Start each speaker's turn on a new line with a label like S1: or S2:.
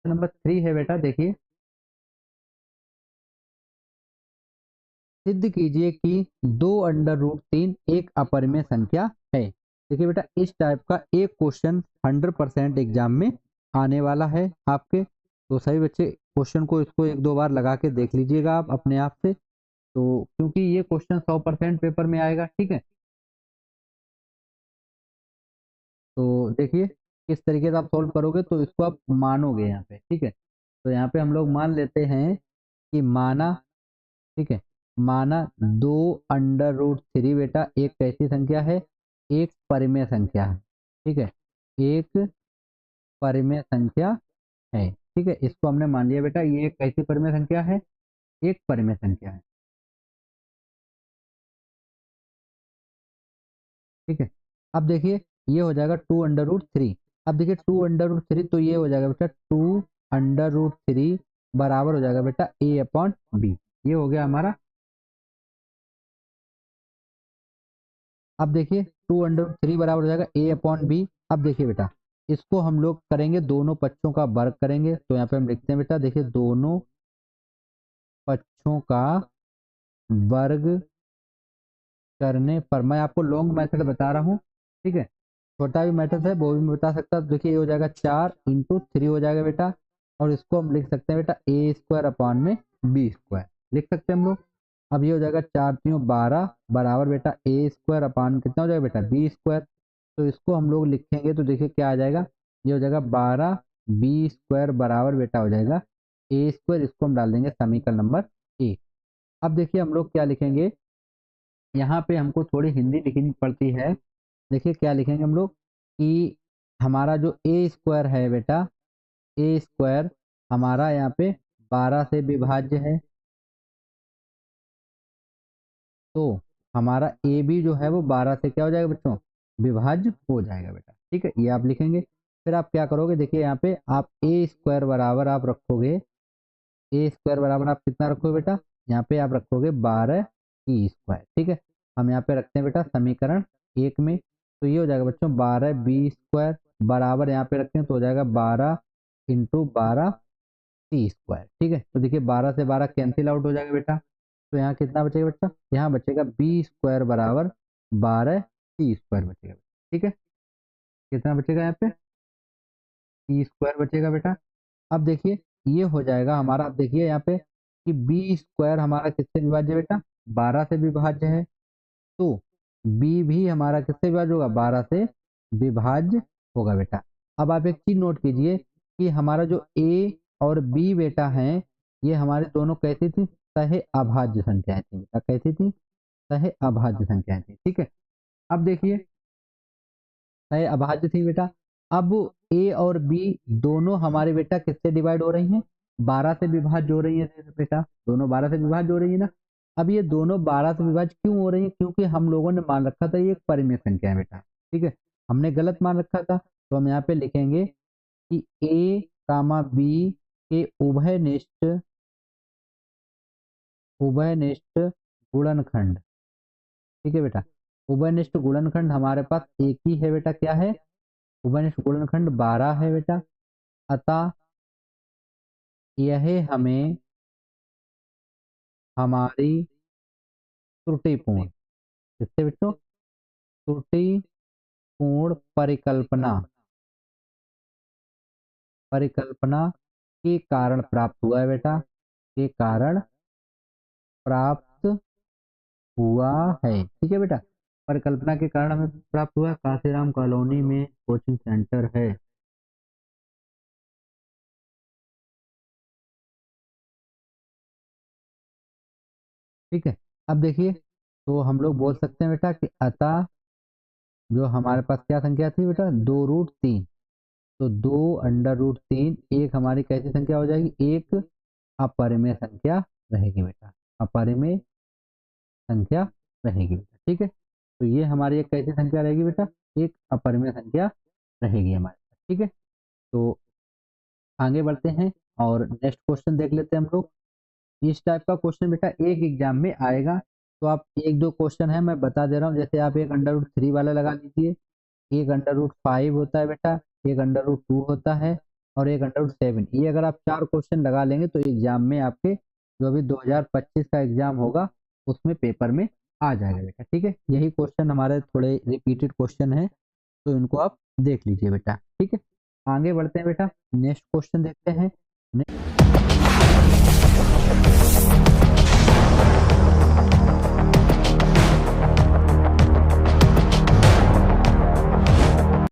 S1: Number 3 है बेटा, देखिए, सिद्ध कीजिए कि 2√3 एक अपरिमेय संख्या है। देखिए बेटा, इस टाइप का एक क्वेश्चन 100% एग्जाम में आने वाला है आपके। तो सभी बच्चे क्वेश्चन को इसको एक दो बार लगा के देख लीजिएगा आप अपने आप से, तो क्योंकि ये क्वेश्चन 100% पेपर में आएगा, ठीक है। तो देखिए किस तरीके से आप सॉल्व करोगे, तो इसको आप मानोगे यहाँ पे, ठीक है। तो यहाँ पे हम लोग मान लेते हैं कि माना, ठीक है, माना 2√3 बेटा एक कैसी संख्या है, एक परिमेय संख्या है, ठीक है, एक परिमेय संख्या है, ठीक है। इसको हमने मान लिया बेटा, ये एक कैसी परिमेय संख्या है, एक परिमेय संख्या है, ठीक है। अब देखिए ये हो जाएगा 2√3। अब देखिए 2√3, तो ये हो जाएगा बेटा 2√3 बराबर हो जाएगा बेटा a/b। ये हो गया हमारा। अब देखिए 2√3 बराबर हो जाएगा a/b। अब देखिए बेटा, इसको हम लोग करेंगे, दोनों पक्षों का वर्ग करेंगे, तो यहाँ पे हम लिखते हैं बेटा, देखिए दोनों पक्षों का वर्ग करने पर, मैं आपको लॉन्ग मेथड बता रहा हूँ, ठीक है, छोटा भी मेथड है वो भी मैं बता सकता हूँ। देखिए ये हो जाएगा 4 × 3 हो जाएगा बेटा, और इसको हम लिख सकते हैं बेटा a² / b², लिख सकते हैं हम लोग। अब ये हो जाएगा 4×3 = 12 बराबर बेटा a² कितना हो जाएगा बेटा b²। तो इसको हम लोग लिखेंगे तो देखिए क्या आ जाएगा, ये हो जाएगा 12b² बराबर बेटा हो जाएगा a²। इसको हम डाल देंगे समीकरण नंबर 1। अब देखिए हम लोग क्या लिखेंगे, यहाँ पे हमको थोड़ी हिंदी लिखनी पड़ती है। देखिए क्या लिखेंगे हम लोग कि हमारा जो a² है बेटा, a² हमारा यहाँ पे 12 से विभाज्य है, तो हमारा ए बी जो है वो 12 से क्या हो जाएगा बच्चों, विभाज्य हो जाएगा बेटा, ठीक है। ये आप लिखेंगे, फिर आप क्या करोगे, देखिए यहाँ पे आप a² बराबर आप रखोगे, a² बराबर आप कितना रखोगे बेटा, यहाँ पे आप रखोगे 12 c², ठीक है। हम यहाँ पे रखते हैं बेटा समीकरण 1 में, तो ये हो जाएगा बच्चों 12b² बराबर यहाँ पे रखते हैं तो हो जाएगा 12 × 12 c², ठीक है। तो देखिए 12 से 12 कैंसिल आउट हो जाएगा बेटा, तो यहाँ कितना बचेगा बच्चा, यहाँ बचेगा b² बराबर 12 c² बचेगा, ठीक है। कितना बचेगा यहाँ पे, c² बचेगा बेटा। अब देखिए ये हो जाएगा हमारा, अब देखिए यहाँ पे कि b² हमारा किससे विभाज्य है बेटा, 12 से विभाज्य है, तो b भी हमारा किससे विभाज्य होगा, 12 से विभाज्य होगा बेटा। अब आप एक चीज नोट कीजिए कि हमारा जो a और b बेटा हैं, ये हमारे दोनों कैसी थी, सहे अभाज्य संख्याएं थी बेटा, कैसी थी, सहे अभाज्य संख्याएं थी, ठीक है। अब देखिए सही अभाज्य थी बेटा। अब ए और बी दोनों हमारे बेटा किससे डिवाइड हो रही हैं, 12 से विभाज्य हो रही है बेटा, दोनों 12 से विभाज्य हो रही है ना। अब ये दोनों 12 से विभाज्य क्यों हो रही है, क्योंकि हम लोगों ने मान रखा था ये एक परिमेय संख्या है बेटा, ठीक है, हमने गलत मान रखा था। तो हम यहाँ पे लिखेंगे कि ए कामा बी के उभयनिष्ठ गुणनखंड, ठीक है बेटा, उभयनिष्ठ गुणनखंड हमारे पास एक ही है बेटा, क्या है, उभयनिष्ठ गुणनखंड 12 है बेटा। अतः यह हमें हमारी त्रुटिपूर्ण, किससे बच्चों, त्रुटिपूर्ण परिकल्पना परिकल्पना के कारण प्राप्त हुआ है बेटा, के कारण प्राप्त हुआ है, ठीक है बेटा। परिकल्पना के कारण हमें प्राप्त हुआ है, कांसीराम कॉलोनी में कोचिंग सेंटर है, ठीक है। अब देखिए तो हम लोग बोल सकते हैं बेटा कि अतः जो हमारे पास क्या संख्या थी बेटा, 2√3, तो 2√3 एक हमारी कैसी संख्या हो जाएगी, एक अपरिमेय संख्या रहेगी बेटा, अपरिमेय संख्या रहेगी बेटा, ठीक है। तो ये हमारी एक कैसी संख्या रहेगी बेटा, एक अपरिमेय संख्या रहेगी हमारे पास, ठीक है। तो आगे बढ़ते हैं और नेक्स्ट क्वेश्चन देख लेते हैं हम लोग। इस टाइप का क्वेश्चन बेटा एक एग्जाम में आएगा, तो आप एक दो क्वेश्चन है मैं बता दे रहा हूँ, जैसे आप एक √3 वाला लगा लीजिए, एक √5 होता है बेटा, एक √2 होता है, और 1/7। ये अगर आप 4 क्वेश्चन लगा लेंगे तो एग्जाम में आपके जो अभी 2025 का एग्जाम होगा उसमें पेपर में आ जाएगा बेटा। ठीक है, यही क्वेश्चन हमारे थोड़े रिपीटेड क्वेश्चन है, तो इनको आप देख लीजिए बेटा। ठीक है, आगे बढ़ते हैं बेटा, नेक्स्ट क्वेश्चन देखते हैं।